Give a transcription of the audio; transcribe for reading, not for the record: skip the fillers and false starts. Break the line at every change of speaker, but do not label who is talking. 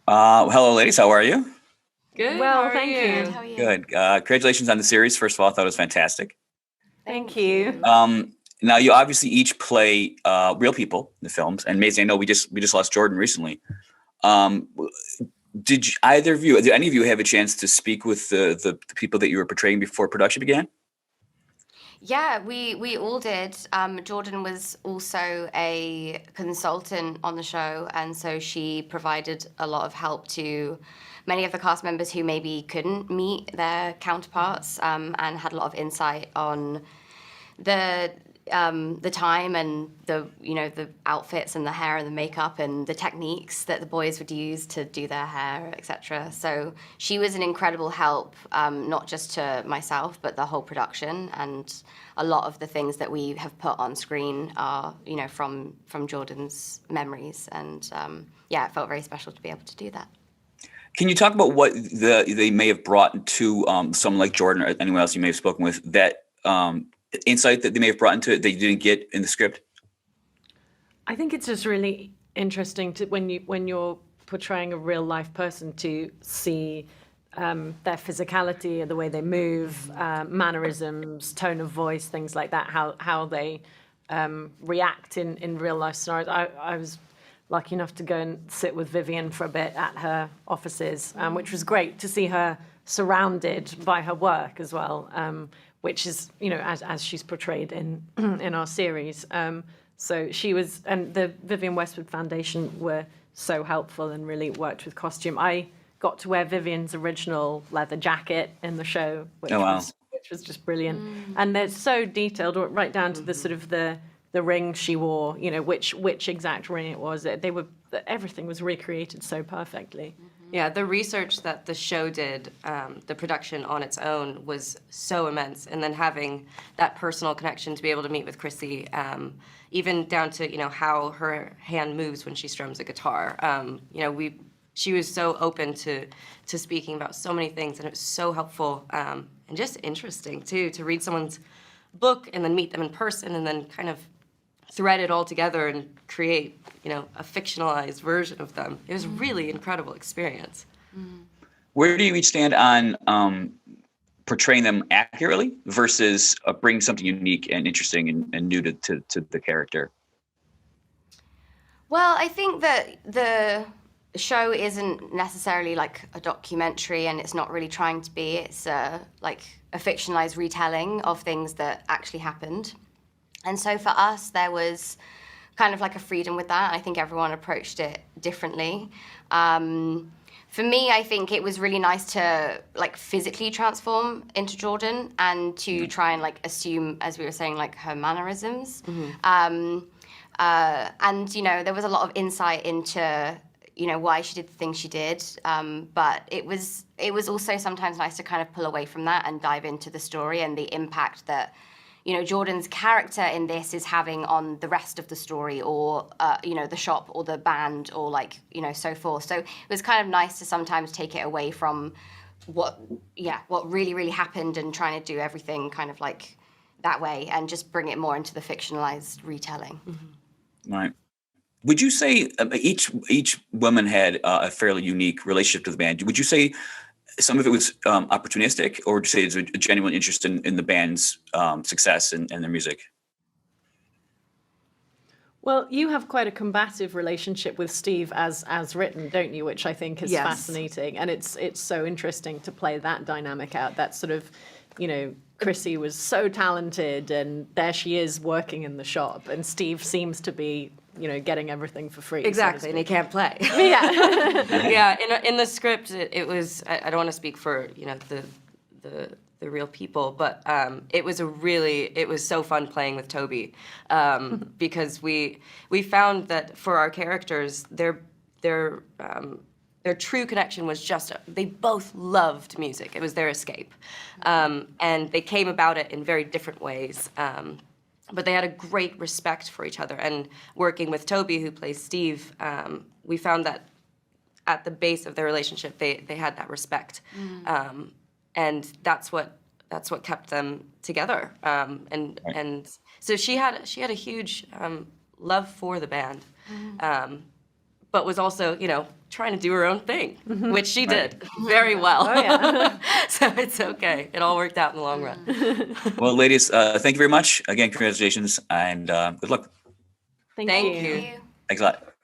Hello, ladies. How are you?
Good.
Well,
how are
thank
you?
you.
How are you?
Good. Congratulations on the series. First of all, I thought it was fantastic.
Thank you.
Now, you obviously each play real people in the films, and Maise, I know we just lost Jordan recently. Um, did any of you have a chance to speak with the people that you were portraying before production began?
Yeah, we all did. Jordan was also a consultant on the show, and so she provided a lot of help to many of the cast members who maybe couldn't meet their counterparts, and had a lot of insight on the time and the outfits and the hair and the makeup and the techniques that the boys would use to do their hair, etc. So she was an incredible help, not just to myself but the whole production, and a lot of the things that we have put on screen are from Jordan's memories, and it felt very special to be able to do that.
Can you talk about what they may have brought to someone like Jordan or anyone else you may have spoken with, that insight that they may have brought into it that you didn't get in the script?
I think it's just really interesting to when you're portraying a real life person to see their physicality, the way they move, mannerisms, tone of voice, things like that, how they react in real life scenarios. I was lucky enough to go and sit with Vivian for a bit at her offices, which was great to see her surrounded by her work as well, which is, as she's portrayed in our series. So she was, and the Vivian Westwood Foundation were so helpful and really worked with costume. I got to wear Vivian's original leather jacket in the show, which was just brilliant. And they're so detailed, right down to the sort of the ring she wore, which exact ring it was. Everything was recreated so perfectly.
Yeah, the research that the show did, the production on its own, was so immense, and then having that personal connection to be able to meet with Chrissy, even down to how her hand moves when she strums a guitar. She was so open to speaking about so many things, and it was so helpful, and just interesting too to read someone's book and then meet them in person and then kind of thread it all together and create, a fictionalized version of them. It was a really incredible experience.
Where do you each stand on portraying them accurately versus bringing something unique and interesting and new to the character?
Well, I think that the show isn't necessarily like a documentary, and it's not really trying to be. It's like a fictionalized retelling of things that actually happened. And so for us, there was kind of like a freedom with that. I think everyone approached it differently. For me, I think it was really nice to like physically transform into Jordan and to try and like assume, as we were saying, like her mannerisms. And there was a lot of insight into why she did the things she did. But it was also sometimes nice to kind of pull away from that and dive into the story and the impact that Jordan's character in this is having on the rest of the story, or the shop or the band, or so forth. So it was kind of nice to sometimes take it away from what really, really happened and trying to do everything kind of like that way, and just bring it more into the fictionalized retelling.
Right. Would you say each woman had a fairly unique relationship to the band? Would you say some of it was opportunistic, or would you say it's a genuine interest in the band's success and their music?
Well, you have quite a combative relationship with Steve as written, don't you? Which I think is fascinating, and it's so interesting to play that dynamic out. That sort of, Chrissy was so talented, and there she is working in the shop, and Steve seems to be getting everything for free.
Exactly, and he can't play.
Yeah.
Yeah, in the script, it was, I don't want to speak for, the real people, but it was so fun playing with Toby, because we found that for our characters, their true connection was just, they both loved music. It was their escape. And they came about it in very different ways. But they had a great respect for each other. And working with Toby, who plays Steve, we found that at the base of their relationship, they had that respect. And that's what kept them together. And so she had a huge love for the band. but was also, trying to do her own thing, which she did very well.
Oh, yeah.
So it's okay. It all worked out in the long run.
Well, ladies, thank you very much. Again, congratulations and good luck.
Thank
Thank
you.
you.
Thank you.
Thanks a lot.